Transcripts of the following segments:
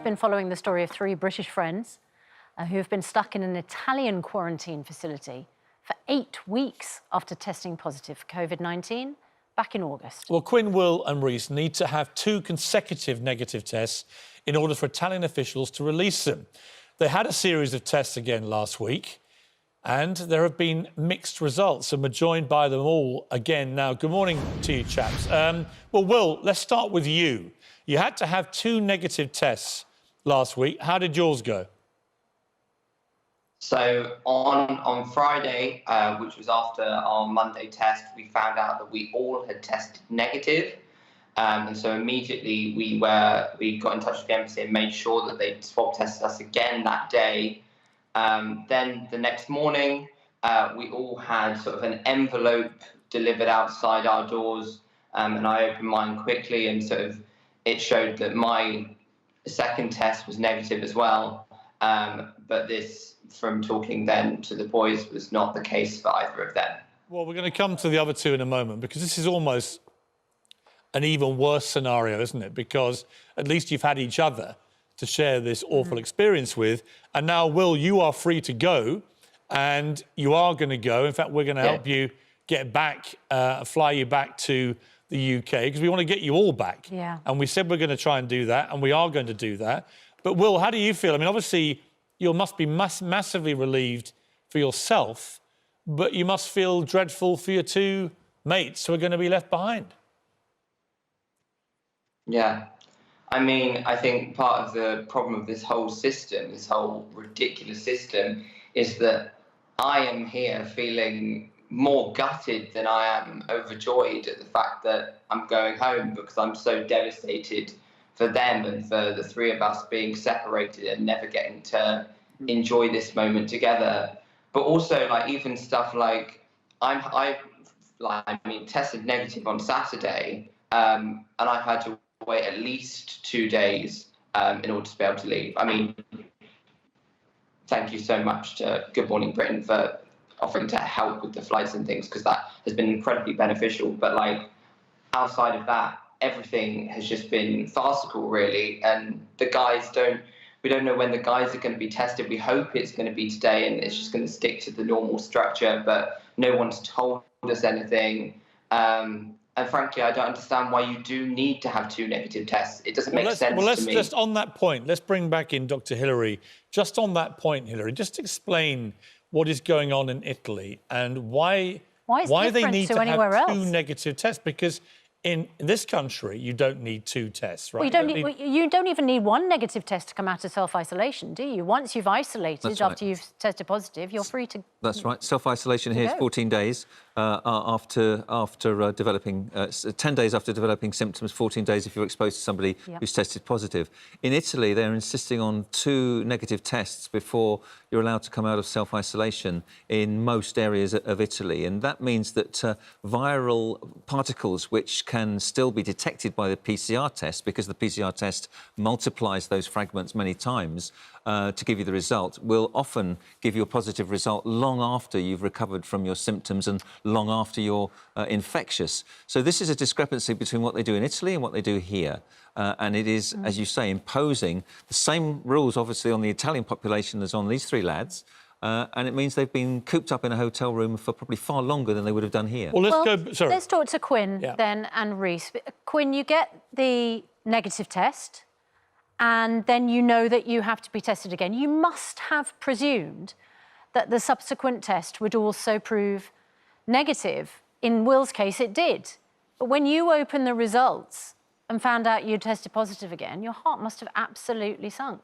been following the story of 3 British friends who have been stuck in an Italian quarantine facility for 8 weeks after testing positive for COVID-19 back in August. Well, Quinn, Will and Reese need to have 2 consecutive negative tests in order for Italian officials to release them. They had a series of tests again last week, and there have been mixed results, and we're joined by them all again now. Good morning to you, chaps. Well, Will, let's start with you. You had to have 2 negative tests last week. How did yours go? So on Friday, which was after our Monday test, we found out that we all had tested negative. And so immediately we got in touch with the embassy and made sure that they swab tested us again that day. Then the next morning, we all had sort of an envelope delivered outside our doors, and I opened mine quickly, and sort of it showed that my second test was negative as well. But this, from talking then to the boys, was not the case for either of them. Well, we're going to come to the other 2 in a moment, because this is almost an even worse scenario, isn't it? Because at least you've had each other to share this awful experience with. And now, Will, you are free to go, and you are going to go. In fact, we're going to help you get back, fly you back to the UK, because we want to get you all back. Yeah. And we said we're going to try and do that, and we are going to do that. But, Will, how do you feel? I mean, obviously, you must be massively relieved for yourself, but you must feel dreadful for your 2 mates who are going to be left behind. Yeah. I mean, I think part of the problem of this whole system, this whole ridiculous system, is that I am here feeling more gutted than I am overjoyed at the fact that I'm going home, because I'm so devastated for them and for the 3 of us being separated and never getting to enjoy this moment together. But also, like, even stuff like I tested negative on Saturday, and I've had to wait at least 2 days in order to be able to leave. I mean, thank you so much to Good Morning Britain for offering to help with the flights and things, because that has been incredibly beneficial. But, like, outside of that, everything has just been farcical, really. And we don't know when the guys are going to be tested. We hope it's going to be today and it's just going to stick to the normal structure, but no one's told us anything. And frankly, I don't understand why you do need to have 2 negative tests. It doesn't make sense to me. Just on that point, let's bring back in Dr. Hillary. Just on that point, Hillary, just explain what is going on in Italy and why they need to have 2 negative tests. Because in this country, you don't need 2 tests, right? Well, you don't even need 1 negative test to come out of self-isolation, do you? Once you've isolated, after you've tested positive, you're free to... That's right. Self-isolation here is 14 days after developing... 10 days after developing symptoms, 14 days if you're exposed to somebody who's tested positive. In Italy, they're insisting on 2 negative tests before you're allowed to come out of self-isolation in most areas of Italy. And that means that viral particles, which can still be detected by the PCR test, because the PCR test multiplies those fragments many times to give you the result, will often give you a positive result long after you've recovered from your symptoms and long after you're infectious. So this is a discrepancy between what they do in Italy and what they do here. And it is, as you say, imposing the same rules, obviously, on the Italian population as on these 3 lads. And it means they've been cooped up in a hotel room for probably far longer than they would have done here. Well, let's talk to Quinn then and Reese. Quinn, you get the negative test, and then you know that you have to be tested again. You must have presumed that the subsequent test would also prove negative. In Will's case, it did. But when you opened the results and found out you tested positive again, your heart must have absolutely sunk.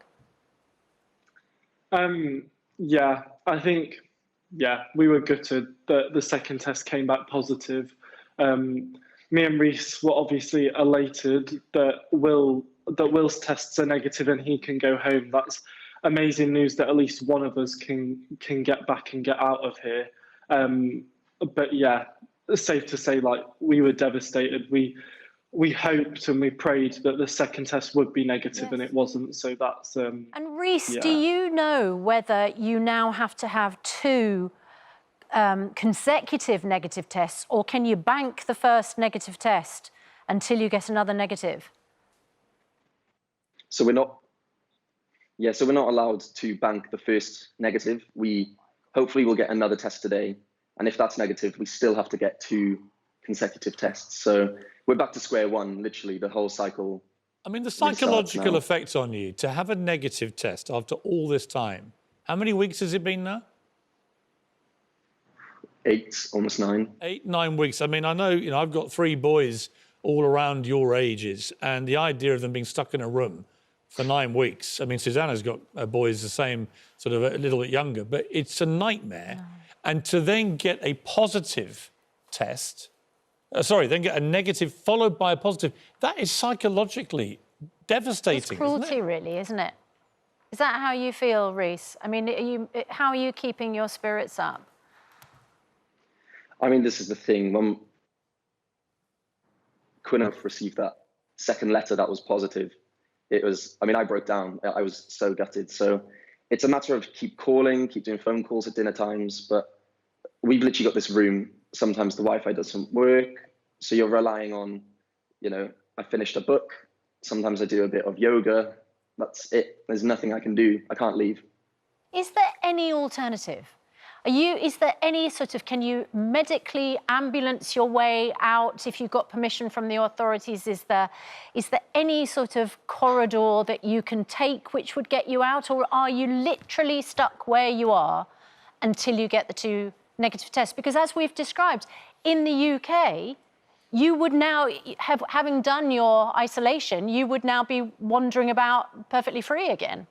Yeah, I think, we were gutted that the second test came back positive. Me and Reese were obviously elated that Will's tests are negative and he can go home. That's amazing news that at least one of us can get back and get out of here. But yeah, it's safe to say, like, we were devastated. We hoped and we prayed that the second test would be negative, and it wasn't. So that's... And Reese, do you know whether you now have to have 2 consecutive negative tests, or can you bank the first negative test until you get another negative? So we're not Yeah, so we're not allowed to bank the first negative. We hopefully will get another test today. And if that's negative, we still have to get 2 consecutive tests. So we're back to square one, literally, the whole cycle. I mean, the psychological effect on you to have a negative test after all this time. How many weeks has it been now? 8, almost 9. 8, 9 weeks. I mean, I know, I've got 3 boys all around your ages, and the idea of them being stuck in a room for 9 weeks. I mean, Susanna's got boys the same, sort of a little bit younger, but it's a nightmare. No. And to then get a positive test, then get a negative followed by a positive, that is psychologically devastating. It's cruelty, isn't it? really, isn't it? Is that how you feel, Rhys? I mean, how are you keeping your spirits up? I mean, this is the thing. When Quinn received that second letter that was positive, it was, I mean, I broke down. I was so gutted. So it's a matter of keep calling, keep doing phone calls at dinner times. But we've literally got this room. Sometimes the Wi-Fi doesn't work. So you're relying on, I finished a book. Sometimes I do a bit of yoga. That's it. There's nothing I can do. I can't leave. Is there any alternative? Is there any sort of, can you medically ambulance your way out if you've got permission from the authorities? Is there any sort of corridor that you can take which would get you out? Or are you literally stuck where you are until you get the 2 negative tests? Because as we've described, in the UK, you would now, having done your isolation, you would now be wandering about perfectly free again.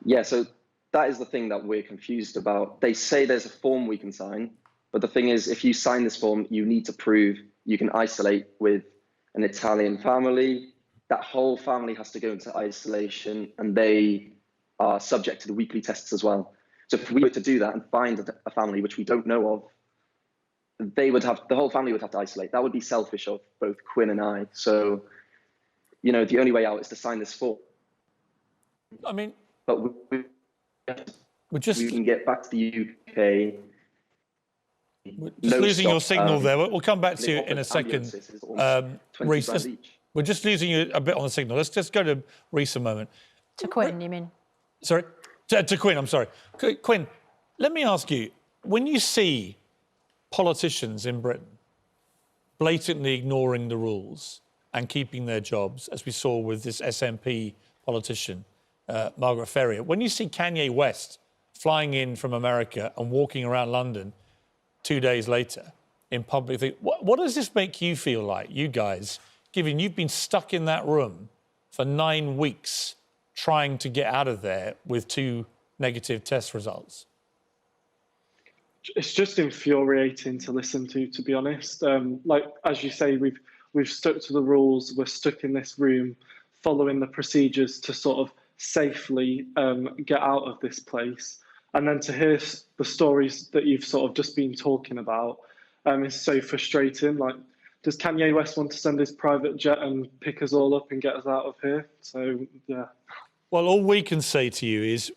Yeah, so that is the thing that we're confused about. They say there's a form we can sign, but the thing is, if you sign this form, you need to prove you can isolate with an Italian family. That whole family has to go into isolation, and they are subject to the weekly tests as well. So if we were to do that and find a family which we don't know of, the whole family would have to isolate. That would be selfish of both Quinn and I. So, the only way out is to sign this form. I mean, but we can get back to the UK. We're just losing your signal there. We'll come back to you in a second. Rhys, we're just losing you a bit on the signal. Let's just go to Rhys a moment. To Quinn, you mean? Sorry? To Quinn, I'm sorry. Quinn, let me ask you, when you see politicians in Britain blatantly ignoring the rules and keeping their jobs, as we saw with this SNP politician, Margaret Ferrier, when you see Kanye West flying in from America and walking around London 2 days later in public, what does this make you feel like, you guys, given you've been stuck in that room for 9 weeks trying to get out of there with 2 negative test results? It's just infuriating to listen to be honest. Like, as you say, we've stuck to the rules. We're stuck in this room following the procedures to sort of safely get out of this place. And then to hear the stories that you've sort of just been talking about is so frustrating. Like, does Kanye West want to send his private jet and pick us all up and get us out of here? So, yeah. Well, all we can say to you is,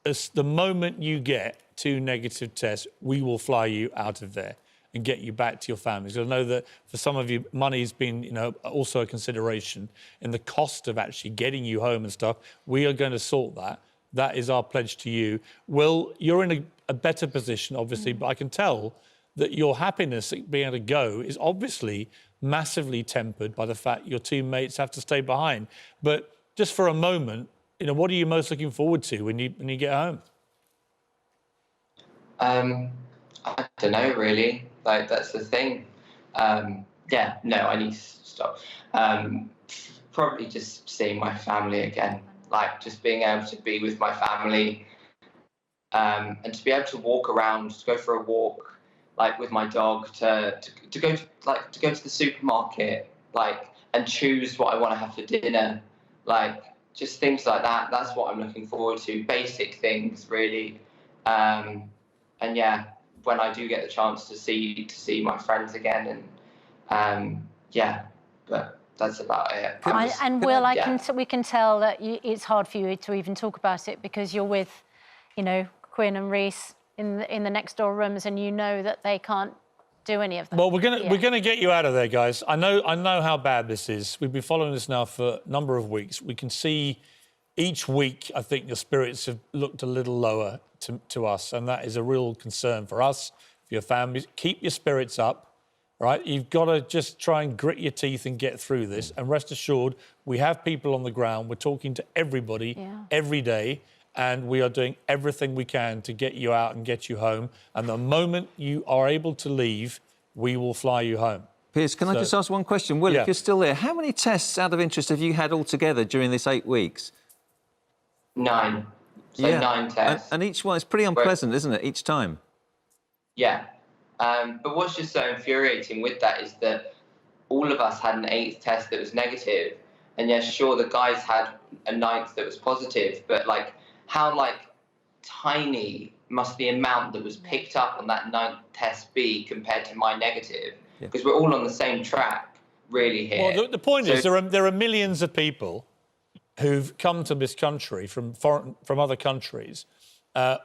as the moment you get 2 negative tests, we will fly you out of there and get you back to your families. I know that for some of you, money's been, also a consideration in the cost of actually getting you home and stuff. We are going to sort that. That is our pledge to you. Will, you're in a better position, obviously, but I can tell that your happiness at being able to go is obviously massively tempered by the fact your 2 mates have to stay behind. But just for a moment, what are you most looking forward to when you get home? I don't know, really. Like, that's the thing. I need to stop. Probably just seeing my family again. Like, just being able to be with my family, and to be able to walk around, to go for a walk, like with my dog, to go to the supermarket, like, and choose what I want to have for dinner, like, just things like that. That's what I'm looking forward to. Basic things, really. And yeah, when I do get the chance to see my friends again, and but that's about it. And Will, we can tell that it's hard for you to even talk about it because you're with, Quinn and Rhys in the next door rooms, and that they can't do any of that. Well, we're gonna get you out of there, guys. I know how bad this is. We've been following this now for a number of weeks. We can see each week, I think your spirits have looked a little lower to us, and that is a real concern for us, for your families. Keep your spirits up. Right, you've got to just try and grit your teeth and get through this. And rest assured, we have people on the ground. We're talking to everybody every day, and we are doing everything we can to get you out and get you home. And the moment you are able to leave, we will fly you home. Piers, can I just ask one question? Will, if you're still there, how many tests out of interest have you had altogether during this 8 weeks? 9. So 9 tests. And each one is pretty unpleasant, isn't it, each time? Yeah. But what's just so infuriating with that is that all of us had an 8th test that was negative, and yes, sure, the guys had a 9th that was positive, but how tiny must the amount that was picked up on that 9th test be compared to my negative? Because we're all on the same track, really, here. Well, the point is there are millions of people who've come to this country from other countries.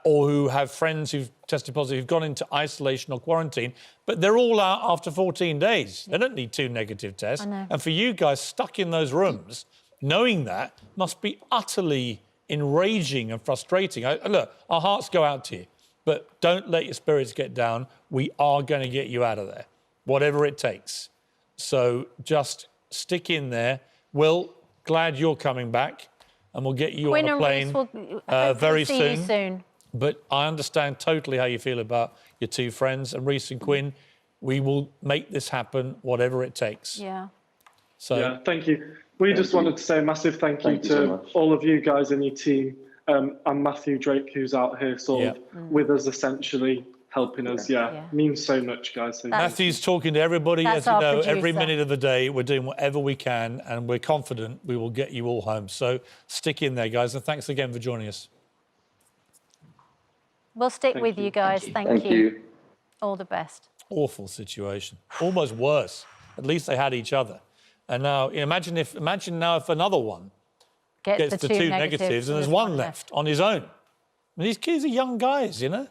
Or who have friends who've tested positive, who've gone into isolation or quarantine, but they're all out after 14 days. They don't need 2 negative tests. And for you guys stuck in those rooms, knowing that must be utterly enraging and frustrating. Look, our hearts go out to you, but don't let your spirits get down. We are going to get you out of there, whatever it takes. So just stick in there. Will, glad you're coming back. And we'll get you on a plane very soon. But I understand totally how you feel about your 2 friends. And Reece and Quinn, we will make this happen, whatever it takes. Yeah. So thank you. We just wanted to say a massive thank you to all of you guys in your team, and Matthew Drake, who's out here with us, essentially helping us. Means so much, guys. So Matthew's talking to everybody, as you know, every minute of the day. We're doing whatever we can, and we're confident we will get you all home. So stick in there, guys, and thanks again for joining us. We'll stick with you guys. Thank you. All the best. Awful situation. Almost worse. At least they had each other. And now, imagine now if another one gets the 2 negatives and there's one left on his own. I mean, these kids are young guys, you know?